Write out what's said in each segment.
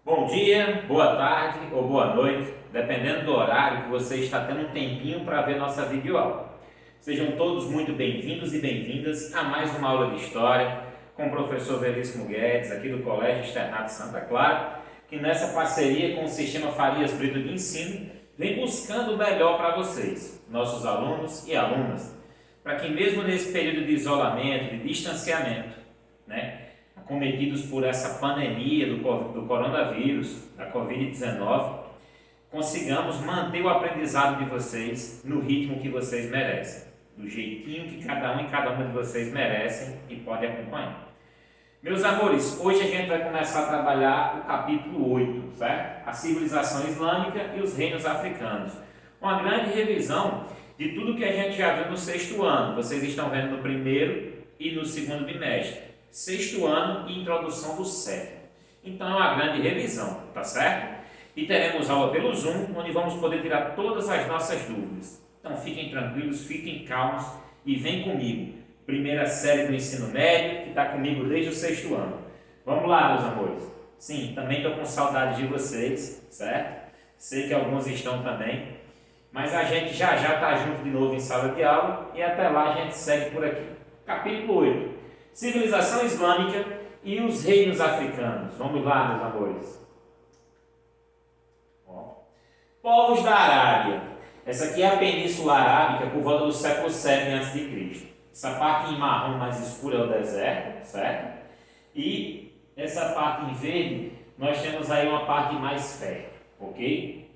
Bom dia, boa tarde ou boa noite, dependendo do horário que você está tendo um tempinho para ver nossa videoaula. Sejam todos muito bem-vindos e bem-vindas a mais uma aula de História com o professor Veríssimo Guedes, aqui do Colégio Externato Santa Clara, que nessa parceria com o Sistema Farias Brito de Ensino, vem buscando o melhor para vocês, nossos alunos e alunas, para que mesmo nesse período de isolamento, de distanciamento, acometidos por essa pandemia do coronavírus, da Covid-19, consigamos manter o aprendizado de vocês no ritmo que vocês merecem, do jeitinho que cada um e cada uma de vocês merecem e pode acompanhar. Meus amores, hoje a gente vai começar a trabalhar o capítulo 8, certo? A civilização islâmica e os reinos africanos. Uma grande revisão de tudo que a gente já viu no sexto ano. Vocês estão vendo no primeiro e no segundo bimestre. Sexto ano e introdução do sétimo. Então é uma grande revisão, tá certo? E teremos aula pelo Zoom, onde vamos poder tirar todas as nossas dúvidas. Então fiquem tranquilos, fiquem calmos e vem comigo. Primeira série do ensino médio, que está comigo desde o sexto ano. Vamos lá, meus amores. Sim, também estou com saudade de vocês, certo? Sei que alguns estão também. Mas a gente já está junto de novo em sala de aula e até lá a gente segue por aqui. Capítulo 8. Civilização Islâmica e os reinos africanos. Vamos lá, meus amores. Povos da Arábia. Essa aqui é a Península Arábica por volta do século VII a.C. Essa parte em marrom mais escura é o deserto, certo? E essa parte em verde, nós temos aí uma parte mais fértil, ok?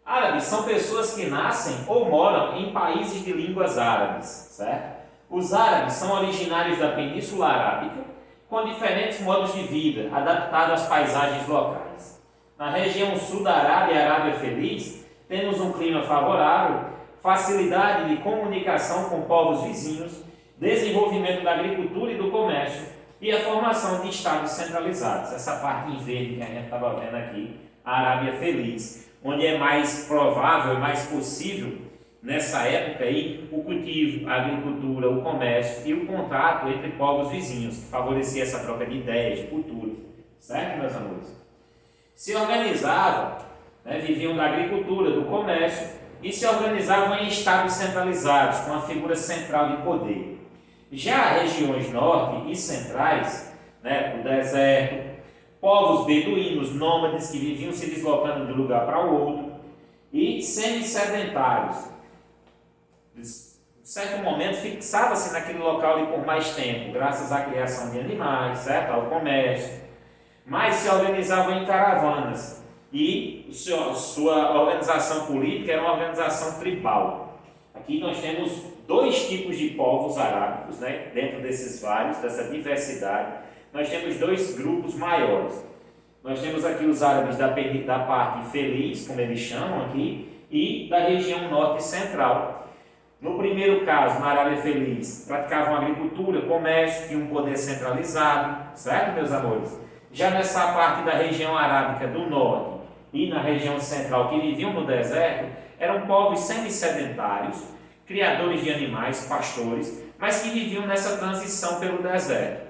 Árabes são pessoas que nascem ou moram em países de línguas árabes, certo? Os árabes são originários da Península Arábica, com diferentes modos de vida, adaptados às paisagens locais. Na região sul da Arábia, a Arábia Feliz, temos um clima favorável, facilidade de comunicação com povos vizinhos, desenvolvimento da agricultura e do comércio e a formação de estados centralizados. Essa parte em verde que a gente estava vendo aqui, a Arábia Feliz, onde é mais provável, mais possível, nessa época aí, o cultivo, a agricultura, o comércio e o contato entre povos vizinhos, que favorecia essa troca de ideias, de culturas. Certo, meus amores? Se organizavam, viviam da agricultura, do comércio e se organizavam em estados centralizados, com a figura central de poder. Já regiões norte e centrais, o deserto, povos beduínos, nômades que viviam se deslocando de um lugar para o outro e semi-sedentários. Em certo momento fixava-se naquele local ali por mais tempo, graças à criação de animais, certo? Ao comércio, mas se organizavam em caravanas e sua organização política era uma organização tribal. Aqui nós temos dois tipos de povos arábicos, dentro desses vários, dessa diversidade. Nós temos dois grupos maiores. Nós temos aqui os árabes da parte feliz, como eles chamam aqui, e da região norte e central. No primeiro caso, na Arábia Feliz, praticavam agricultura, comércio e um poder centralizado, certo, meus amores? Já nessa parte da região arábica do norte e na região central, que viviam no deserto, eram povos semi-sedentários, criadores de animais, pastores, mas que viviam nessa transição pelo deserto,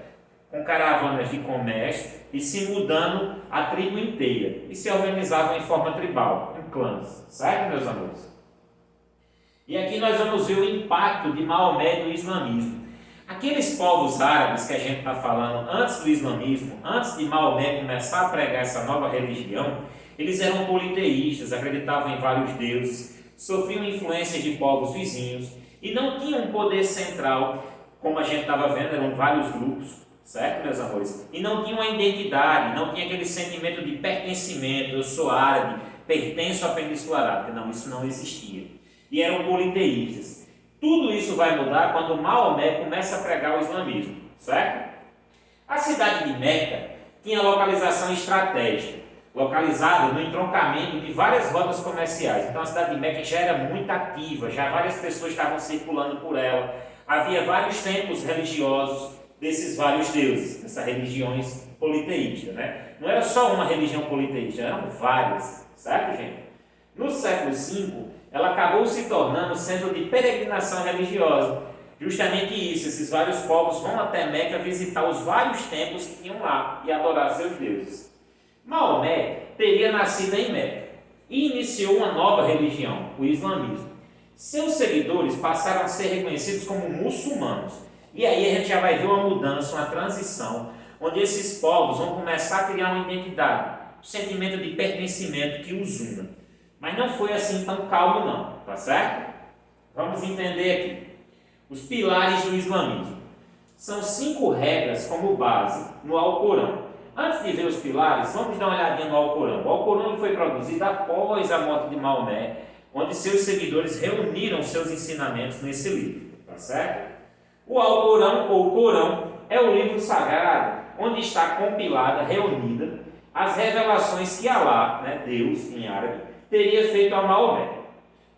com caravanas de comércio e se mudando a tribo inteira, e se organizavam em forma tribal, em clãs, certo, meus amores? E aqui nós vamos ver o impacto de Maomé no islamismo. Aqueles povos árabes que a gente está falando antes do islamismo, antes de Maomé começar a pregar essa nova religião, eles eram politeístas, acreditavam em vários deuses, sofriam influências de povos vizinhos e não tinham um poder central, como a gente estava vendo, eram vários grupos, certo, meus amores? E não tinham uma identidade, não tinha aquele sentimento de pertencimento, eu sou árabe, pertenço à Península Arábica. Não, isso não existia. E eram politeístas. Tudo isso vai mudar quando Maomé começa a pregar o islamismo, certo? A cidade de Meca tinha localização estratégica, localizada no entroncamento de várias rotas comerciais. Então a cidade de Meca já era muito ativa, já várias pessoas estavam circulando por ela. Havia vários templos religiosos desses vários deuses, dessas religiões politeístas, Não era só uma religião politeísta, eram várias, certo, gente? No século V, ela acabou se tornando centro de peregrinação religiosa. Justamente isso, esses vários povos vão até Meca visitar os vários templos que tinham lá e adorar seus deuses. Maomé teria nascido em Meca e iniciou uma nova religião, o islamismo. Seus seguidores passaram a ser reconhecidos como muçulmanos. E aí a gente já vai ver uma mudança, uma transição, onde esses povos vão começar a criar uma identidade, um sentimento de pertencimento que os una. Mas não foi assim tão calmo não, tá certo? Vamos entender aqui. Os pilares do islamismo. São 5 regras como base no Alcorão. Antes de ver os pilares, vamos dar uma olhadinha no Alcorão. O Alcorão foi produzido após a morte de Maomé, onde seus seguidores reuniram seus ensinamentos nesse livro, tá certo? O Alcorão, ou Corão, é o livro sagrado onde está compilada, reunida, as revelações que Alá, Deus em árabe, teria feito a Maomé.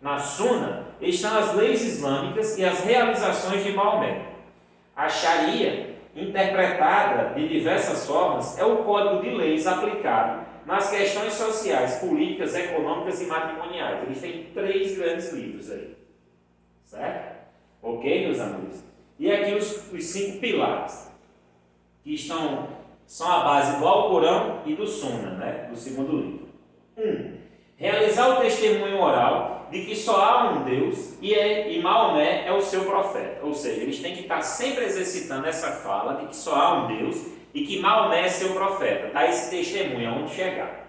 Na Suna estão as leis islâmicas e as realizações de Maomé. A Sharia, interpretada de diversas formas, é o código de leis aplicado nas questões sociais, políticas, econômicas e matrimoniais. Eles têm 3 grandes livros aí. Certo? Ok, meus amigos? E aqui os 5 pilares, que são a base do Alcorão e do Suna, do segundo livro. 1. Realizar o testemunho oral de que só há um Deus e Maomé é o seu profeta. Ou seja, eles têm que estar sempre exercitando essa fala de que só há um Deus e que Maomé é seu profeta. Dá esse testemunho aonde chegar.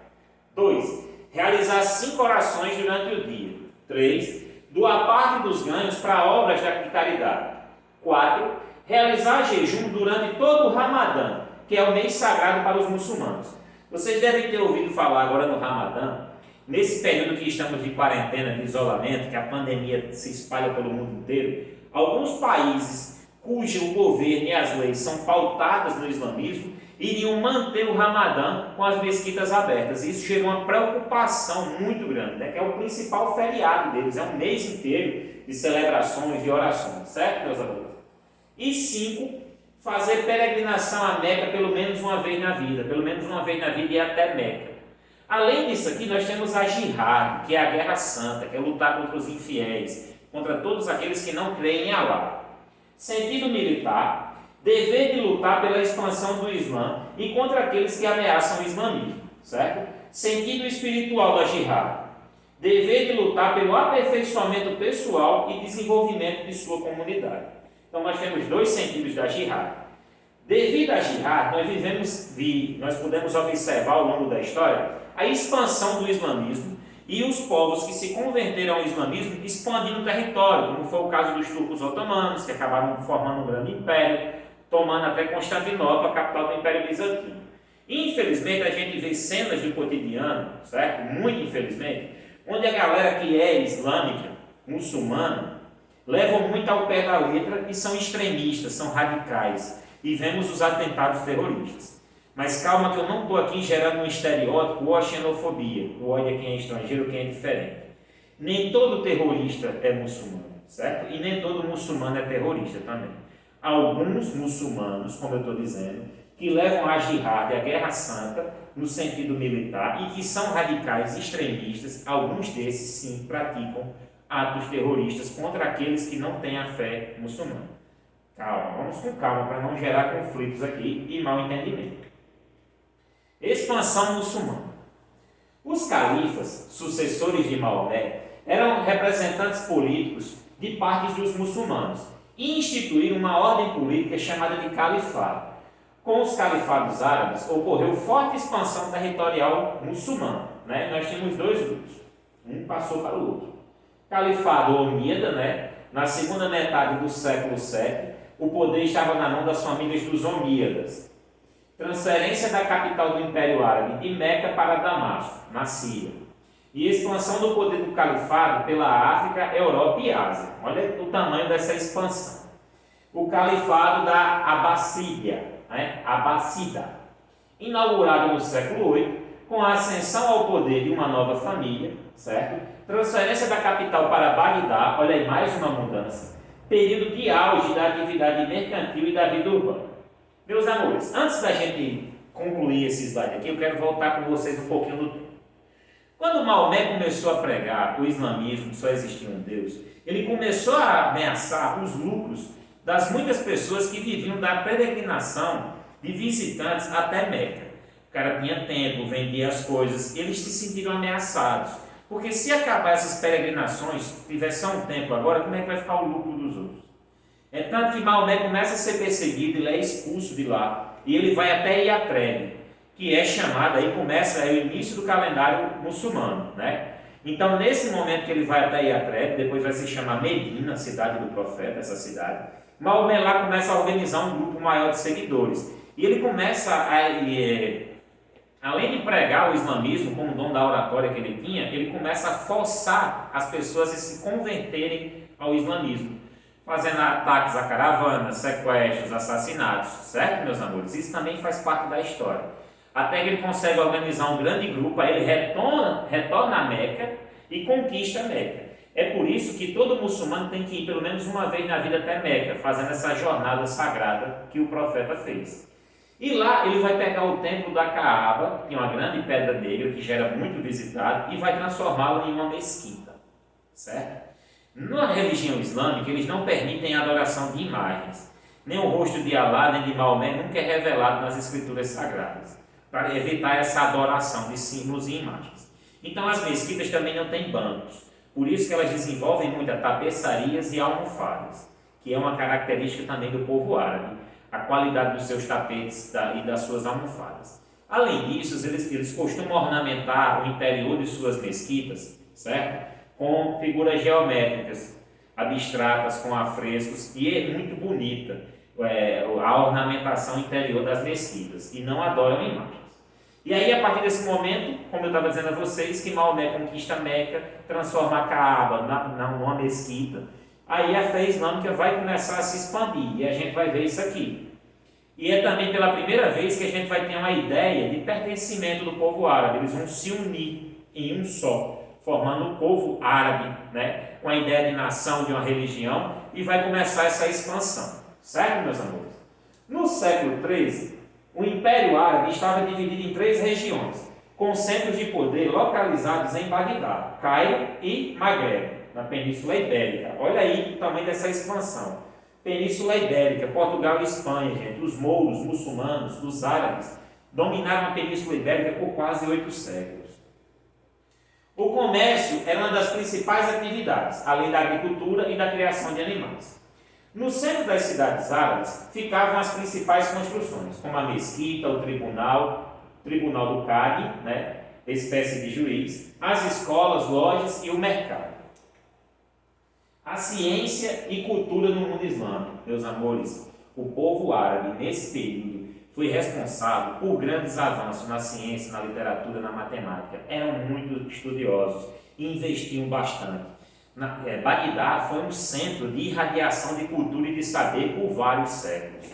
2. Realizar 5 orações durante o dia. 3. Doar parte dos ganhos para obras de caridade. 4. Realizar jejum durante todo o Ramadã, que é o mês sagrado para os muçulmanos. Vocês devem ter ouvido falar agora no Ramadã, nesse período que estamos de quarentena, de isolamento, que a pandemia se espalha pelo mundo inteiro, alguns países cujo governo e as leis são pautadas no islamismo iriam manter o Ramadã com as mesquitas abertas. Isso gerou uma preocupação muito grande, que é o principal feriado deles, é um mês inteiro de celebrações, de orações, certo, meus amigos? E 5, fazer peregrinação a Meca pelo menos uma vez na vida, ir até Meca. Além disso aqui, nós temos a Jihad, que é a guerra santa, que é lutar contra os infiéis, contra todos aqueles que não creem em Alá. Sentido militar, dever de lutar pela expansão do Islã e contra aqueles que ameaçam o islamismo, certo? Sentido espiritual da Jihad, dever de lutar pelo aperfeiçoamento pessoal e desenvolvimento de sua comunidade. Então nós temos 2 sentidos da Jihad. Devido à Jihad, nós podemos observar ao longo da história a expansão do islamismo e os povos que se converteram ao islamismo expandindo o território, como foi o caso dos turcos otomanos, que acabaram formando um grande império, tomando até Constantinopla, a capital do Império Bizantino. Infelizmente, a gente vê cenas do cotidiano, certo? Muito infelizmente, onde a galera que é islâmica, muçulmana, levam muito ao pé da letra e são extremistas, são radicais. E vemos os atentados terroristas. Mas calma que eu não estou aqui gerando um estereótipo ou a xenofobia, o ódio a quem é estrangeiro, quem é diferente. Nem todo terrorista é muçulmano, certo? E nem todo muçulmano é terrorista também. Alguns muçulmanos, como eu estou dizendo, que levam a jihad, a guerra santa, no sentido militar, e que são radicais extremistas, alguns desses sim praticam atos terroristas contra aqueles que não têm a fé muçulmana. Calma, vamos com calma para não gerar conflitos aqui e mal entendimento. Expansão muçulmana. Os califas, sucessores de Maomé, eram representantes políticos de partes dos muçulmanos e instituíram uma ordem política chamada de califado. Com os califados árabes ocorreu forte expansão territorial muçulmana. Nós temos 2 grupos, um passou para o outro. Califado omíada, na segunda metade do século VII, o poder estava na mão das famílias dos omíadas. Transferência da capital do Império Árabe de Meca para Damasco, na Síria. E expansão do poder do califado pela África, Europa e Ásia. Olha o tamanho dessa expansão. O califado da Abássida, inaugurado no século VIII, com a ascensão ao poder de uma nova família, certo? Transferência da capital para Bagdá, olha aí mais uma mudança. Período de auge da atividade mercantil e da vida urbana. Meus amores, antes da gente concluir esse slide aqui, eu quero voltar com vocês um pouquinho do tempo. Quando Maomé começou a pregar o islamismo, só existia um Deus, ele começou a ameaçar os lucros das muitas pessoas que viviam da peregrinação de visitantes até Meca. o cara tinha tempo, vendia as coisas, eles se sentiram ameaçados. Porque se acabar essas peregrinações, tiver só um tempo agora, como é que vai ficar o lucro dos outros? É tanto que Maomé começa a ser perseguido, ele é expulso de lá, e ele vai até Iatrebe, que é chamada, aí começa o início do calendário muçulmano, né? Então, nesse momento que ele vai até Iatrebe, depois vai se chamar Medina, cidade do profeta, essa cidade, Maomé lá começa a organizar um grupo maior de seguidores. E ele começa além de pregar o islamismo como dom da oratória que ele tinha, ele começa a forçar as pessoas a se converterem ao islamismo, fazendo ataques a caravanas, sequestros, assassinatos, certo, meus amores? Isso também faz parte da história. Até que ele consegue organizar um grande grupo, aí ele retorna a Meca e conquista a Meca. É por isso que todo muçulmano tem que ir pelo menos uma vez na vida até Meca, fazendo essa jornada sagrada que o profeta fez. E lá ele vai pegar o templo da Kaaba, que é uma grande pedra negra que já era muito visitada, e vai transformá-lo em uma mesquita, certo? Na religião islâmica, eles não permitem a adoração de imagens. Nem o rosto de Alá, nem de Maomé nunca é revelado nas escrituras sagradas, para evitar essa adoração de símbolos e imagens. Então as mesquitas também não têm bancos, por isso que elas desenvolvem muitas tapeçarias e almofadas, que é uma característica também do povo árabe, a qualidade dos seus tapetes e das suas almofadas. Além disso, eles costumam ornamentar o interior de suas mesquitas, certo? Com figuras geométricas, abstratas, com afrescos, e é muito bonita a ornamentação interior das mesquitas, e não adoram imagens. E aí, a partir desse momento, como eu estava dizendo a vocês, que Maomé conquista Meca, transforma a Kaaba numa mesquita, aí a fé islâmica vai começar a se expandir, e a gente vai ver isso aqui. E é também pela primeira vez que a gente vai ter uma ideia de pertencimento do povo árabe, eles vão se unir em um só, formando o povo árabe, né? Com a ideia de nação, de uma religião, e vai começar essa expansão, certo, meus amores? No século XIII, o Império Árabe estava dividido em 3 regiões, com centros de poder localizados em Bagdá, Cairo e Magreb, na Península Ibérica. Olha aí o tamanho dessa expansão. Península Ibérica, Portugal e Espanha, gente, os mouros, muçulmanos, os árabes, dominaram a Península Ibérica por quase 8 séculos. O comércio era uma das principais atividades, além da agricultura e da criação de animais. No centro das cidades árabes ficavam as principais construções, como a mesquita, o tribunal do Cadi, né, espécie de juiz, as escolas, lojas e o mercado. A ciência e cultura no mundo islâmico, meus amores, o povo árabe nesse período foi responsável por grandes avanços na ciência, na literatura, na matemática. Eram muito estudiosos e investiam bastante. Bagdá foi um centro de irradiação de cultura e de saber por vários séculos.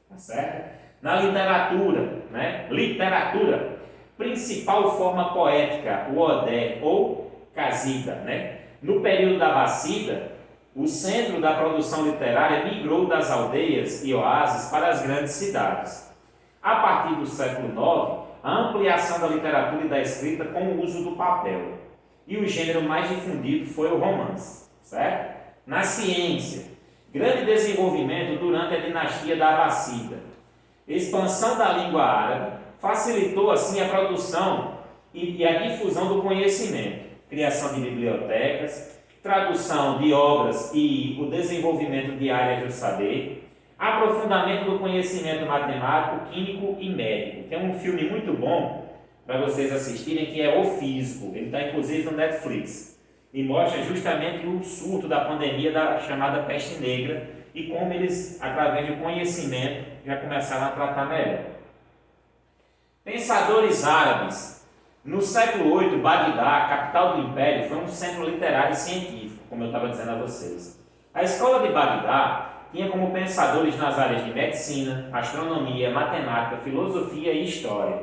Tá certo? Na literatura, né? Literatura, principal forma poética, o Odé ou Casida, né? No período da Abássida, o centro da produção literária migrou das aldeias e oásis para as grandes cidades. A partir do século IX, a ampliação da literatura e da escrita com o uso do papel. E o gênero mais difundido foi o romance, certo? Na ciência, grande desenvolvimento durante a dinastia da Abássida. Expansão da língua árabe facilitou assim a produção e a difusão do conhecimento, criação de bibliotecas, tradução de obras e o desenvolvimento de áreas do saber, aprofundamento do conhecimento matemático, químico e médico. Tem um filme muito bom para vocês assistirem, que é O Físico. Ele está inclusive no Netflix e mostra justamente o surto da pandemia da chamada peste negra e como eles, através do conhecimento, já começaram a tratar melhor. Pensadores árabes. No século VIII, Bagdá, capital do império, foi um centro literário e científico, como eu estava dizendo a vocês. A escola de Bagdá tinha como pensadores nas áreas de medicina, astronomia, matemática, filosofia e história,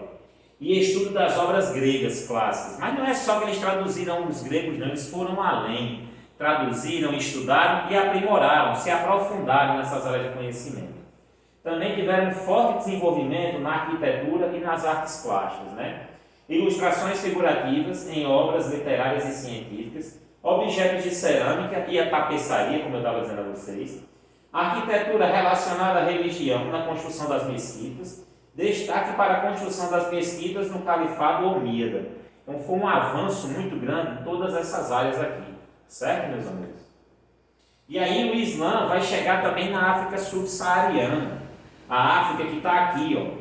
e estudo das obras gregas clássicas. Mas não é só que eles traduziram os gregos, não, eles foram além. Traduziram, estudaram e aprimoraram, se aprofundaram nessas áreas de conhecimento. Também tiveram um forte desenvolvimento na arquitetura e nas artes plásticas, né? Ilustrações figurativas em obras literárias e científicas, objetos de cerâmica e a tapeçaria, como eu estava dizendo a vocês, arquitetura relacionada à religião na construção das mesquitas, destaque para a construção das mesquitas no Califado Omíada. Então foi um avanço muito grande em todas essas áreas aqui, certo, meus amigos? E aí o Islã vai chegar também na África subsaariana. A África que está aqui, ó,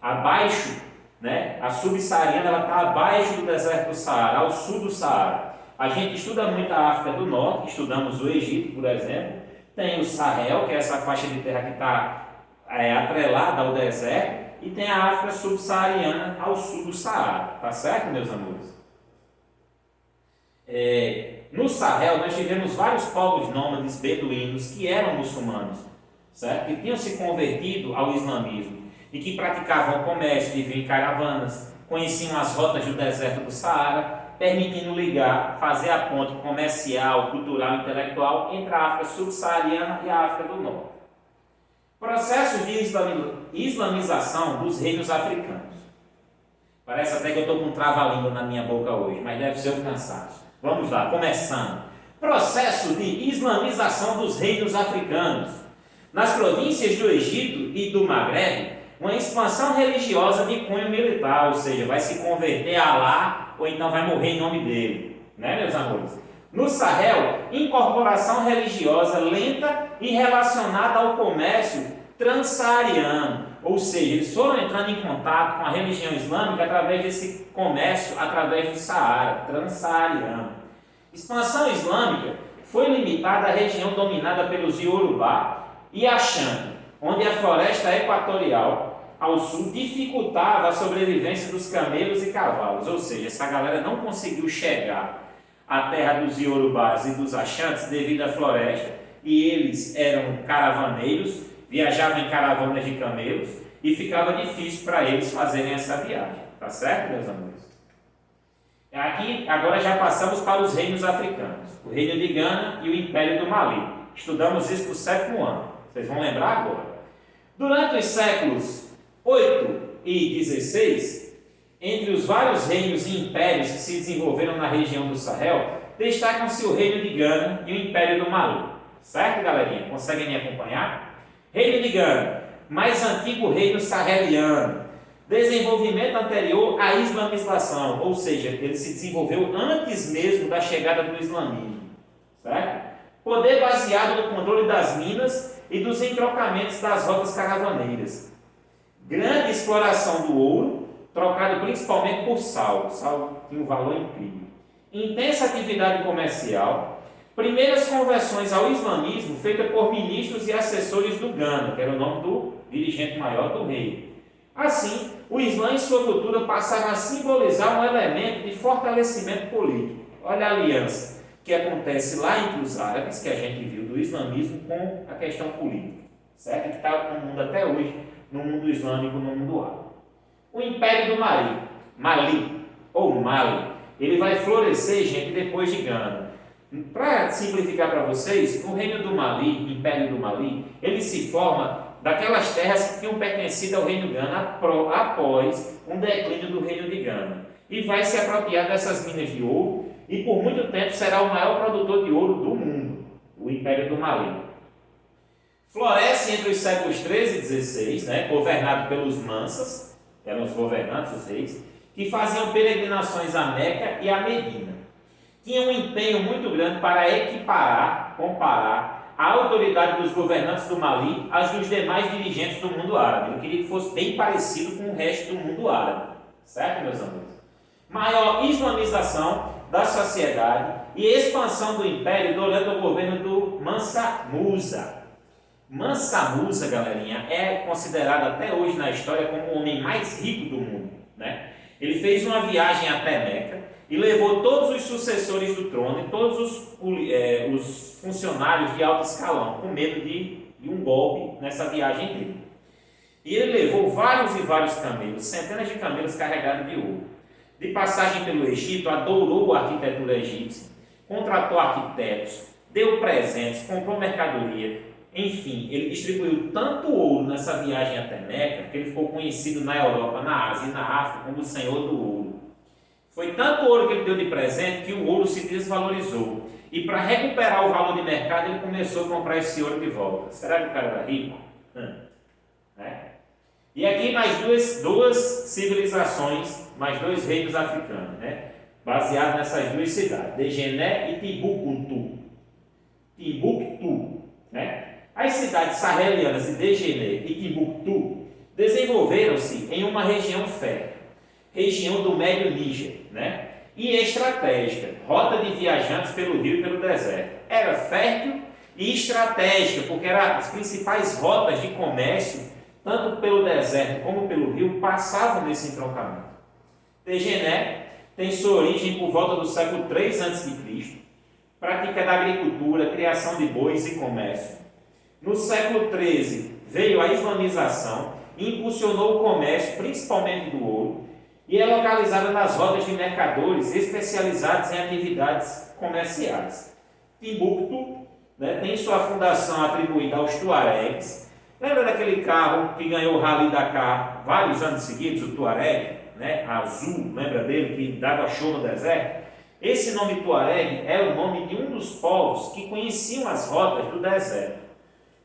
abaixo, né? A subsaariana ela está abaixo do deserto do Saara, ao sul do Saara. A gente estuda muito a África do Norte, estudamos o Egito, por exemplo. Tem o Sahel, que é essa faixa de terra que está atrelada ao deserto, e tem a África subsaariana ao sul do Saara, tá certo, meus amores? No Sahel nós tivemos vários povos nômades beduínos que eram muçulmanos, certo? Que tinham se convertido ao islamismo e que praticavam o comércio, viviam em caravanas, conheciam as rotas do deserto do Saara, permitindo ligar, fazer a ponte comercial, cultural e intelectual entre a África subsaariana e a África do Norte. Processo de islamização dos reinos africanos. Parece até que eu estou com um trava-língua na minha boca hoje, mas deve ser o cansaço. Vamos lá, começando. Processo de islamização dos reinos africanos. Nas províncias do Egito e do Maghreb, uma expansão religiosa de cunho militar, ou seja, vai se converter a Alá ou então vai morrer em nome dele, né, meus amores? No Sahel, incorporação religiosa lenta e relacionada ao comércio transsaariano, ou seja, eles foram entrando em contato com a religião islâmica através desse comércio, através do Saara, transsaariano. Expansão islâmica foi limitada à região dominada pelos Iorubá e Axante, onde a floresta equatorial ao sul dificultava a sobrevivência dos camelos e cavalos, ou seja, essa galera não conseguiu chegar à terra dos Iorubás e dos Axantes devido à floresta, e eles eram caravaneiros, viajavam em caravanas de camelos e ficava difícil para eles fazerem essa viagem, tá certo, meus amores? Aqui agora já passamos para os reinos africanos, o reino de Gana e o Império do Mali. Estudamos isso no sétimo ano, vocês vão lembrar agora. Durante os séculos 8 e 16, entre os vários reinos e impérios que se desenvolveram na região do Sahel, destacam-se o reino de Gana e o Império do Mali. Certo, galerinha? Conseguem me acompanhar? Reino de Gana, mais antigo reino saheliano. Desenvolvimento anterior à islamização, ou seja, ele se desenvolveu antes mesmo da chegada do islamismo. Certo? Poder baseado no controle das minas e dos entrocamentos das rotas caravaneiras. Grande exploração do ouro, trocado principalmente por sal. O sal tinha um valor incrível. Intensa atividade comercial. Primeiras conversões ao islamismo feitas por ministros e assessores do Gana, que era o nome do dirigente maior do rei. Assim, o Islã e sua cultura passaram a simbolizar um elemento de fortalecimento político. Olha a aliança que acontece lá entre os árabes, que a gente viu do islamismo, com a questão política, certo? Que está no mundo até hoje, no mundo islâmico, no mundo árabe. O Império do Mali, ele vai florescer, gente, depois de Gana. Para simplificar para vocês, o reino do Mali, Império do Mali, ele se forma daquelas terras que tinham pertencido ao reino Gana após um declínio do reino de Gana. E vai se apropriar dessas minas de ouro e por muito tempo será o maior produtor de ouro do mundo, o Império do Mali. Floresce entre os séculos 13 e 16, né, governado pelos Mansas, que eram os governantes, os reis, que faziam peregrinações a Meca e a Medina. Tinha um empenho muito grande para comparar a autoridade dos governantes do Mali às dos demais dirigentes do mundo árabe. Eu queria que fosse bem parecido com o resto do mundo árabe. Certo, meus amigos? Maior islamização da sociedade e expansão do império durante o governo do Mansa Musa. Mansa Musa, galerinha, é considerado até hoje na história como o homem mais rico do mundo, né? Ele fez uma viagem até Meca e levou todos os sucessores do trono e todos os funcionários de alto escalão, com medo de um golpe nessa viagem dele. E ele levou vários e vários camelos, centenas de camelos carregados de ouro. De passagem pelo Egito, adorou a arquitetura egípcia, contratou arquitetos, deu presentes, comprou mercadoria. Enfim, ele distribuiu tanto ouro nessa viagem até Meca, que ele ficou conhecido na Europa, na Ásia e na África como o Senhor do Ouro. Foi tanto ouro que ele deu de presente que o ouro se desvalorizou. E para recuperar o valor de mercado, ele começou a comprar esse ouro de volta. Será que o cara era rico? E aqui mais duas civilizações, mais dois reinos africanos, né? Baseado nessas duas cidades, Degené e Timbuktu. Timbuktu, né? As cidades sahelianas de Degené e Timbuktu desenvolveram-se em uma região fértil, região do Médio Níger, né? E estratégica, rota de viajantes pelo rio e pelo deserto. Era fértil e estratégica, porque eram as principais rotas de comércio, tanto pelo deserto como pelo rio, passavam nesse entroncamento. Degené tem sua origem por volta do século III a.C., prática da agricultura, criação de bois e comércio. No século XIII veio a islamização e impulsionou o comércio, principalmente do ouro, e é localizada nas rotas de mercadores especializados em atividades comerciais. Timbuktu, né, tem sua fundação atribuída aos tuaregs. Lembra daquele carro que ganhou o Rally Dakar vários anos seguidos, o Tuareg, né, azul, lembra dele, que dava show no deserto? Esse nome Tuareg é o nome de um dos povos que conheciam as rotas do deserto.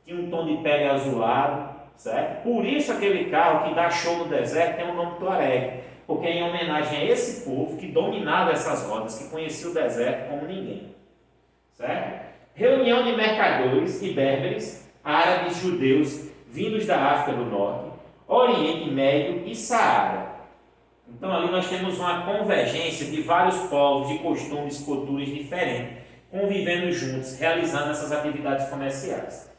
Tinha um tom de pele azulado, certo? Por isso aquele carro que dá show no deserto tem o nome Tuareg, porque é em homenagem a esse povo que dominava essas rotas, que conhecia o deserto como ninguém, certo? Reunião de mercadores e berberes, árabes, judeus, vindos da África do Norte, Oriente Médio e Saara. Então ali nós temos uma convergência de vários povos, de costumes, culturas diferentes, convivendo juntos, realizando essas atividades comerciais.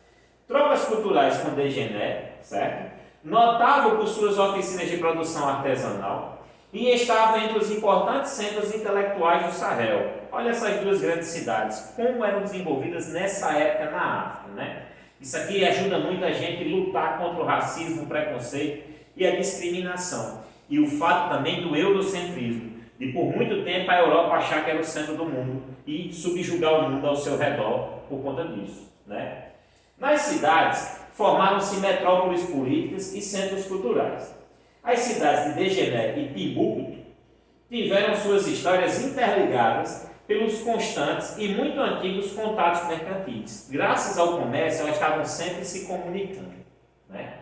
Trocas culturais com Degené, certo? Notável por suas oficinas de produção artesanal e estava entre os importantes centros intelectuais do Sahel. Olha essas duas grandes cidades, como eram desenvolvidas nessa época na África, né? Isso aqui ajuda muito a gente a lutar contra o racismo, o preconceito e a discriminação. E o fato também do eurocentrismo, de por muito tempo a Europa achar que era o centro do mundo e subjugar o mundo ao seu redor por conta disso, né? Nas cidades, formaram-se metrópoles políticas e centros culturais. As cidades de Degené e Timbuktu tiveram suas histórias interligadas pelos constantes e muito antigos contatos mercantis. Graças ao comércio, elas estavam sempre se comunicando, né?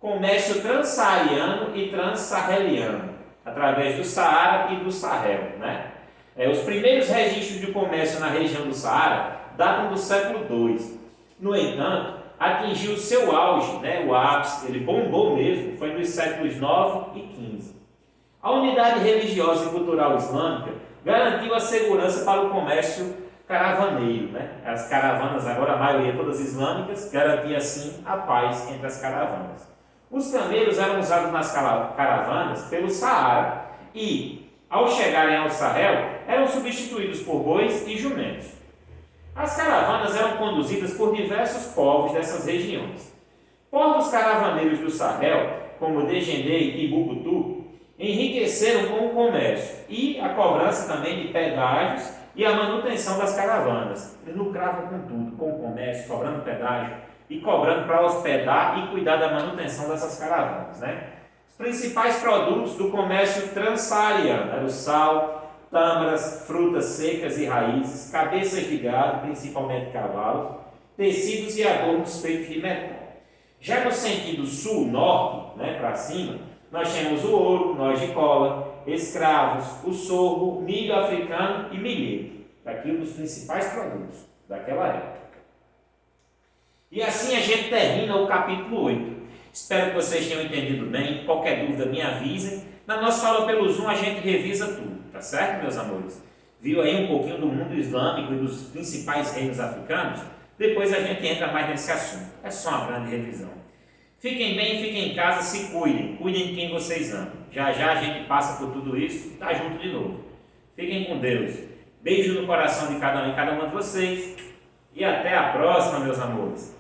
Comércio transsaariano e transsaheliano, através do Saara e do Sahel, né? Os primeiros registros de comércio na região do Saara datam do século II. No entanto, atingiu seu auge, né, o ápice, ele bombou mesmo, foi nos séculos IX e XV. A unidade religiosa e cultural islâmica garantiu a segurança para o comércio caravaneiro, né? As caravanas, agora a maioria todas islâmicas, garantia assim a paz entre as caravanas. Os camelos eram usados nas caravanas pelo Saara e, ao chegarem ao Sahel, eram substituídos por bois e jumentos. As caravanas eram conduzidas por diversos povos dessas regiões. Povos caravaneiros do Sahel, como Degené e Timbuktu, enriqueceram com o comércio e a cobrança também de pedágios e a manutenção das caravanas. Eles lucravam com tudo, com o comércio, cobrando pedágio e cobrando para hospedar e cuidar da manutenção dessas caravanas, né? Os principais produtos do comércio transsaariano eram o sal, tâmaras, frutas secas e raízes, cabeças de gado, principalmente cavalos, tecidos e adornos feitos de metal. Já no sentido sul-norte, né, para cima, nós temos o ouro, nós de cola, escravos, o sorgo, milho africano e milheto. Aqui um dos principais produtos daquela época. E assim a gente termina o capítulo 8. Espero que vocês tenham entendido bem. Qualquer dúvida me avisem. Na nossa aula pelo Zoom a gente revisa tudo. Tá certo, meus amores? Viu aí um pouquinho do mundo islâmico e dos principais reinos africanos? Depois a gente entra mais nesse assunto. É só uma grande revisão. Fiquem bem, fiquem em casa, se cuidem. Cuidem de quem vocês amam. Já já a gente passa por tudo isso e tá junto de novo. Fiquem com Deus. Beijo no coração de cada um e cada uma de vocês. E até a próxima, meus amores.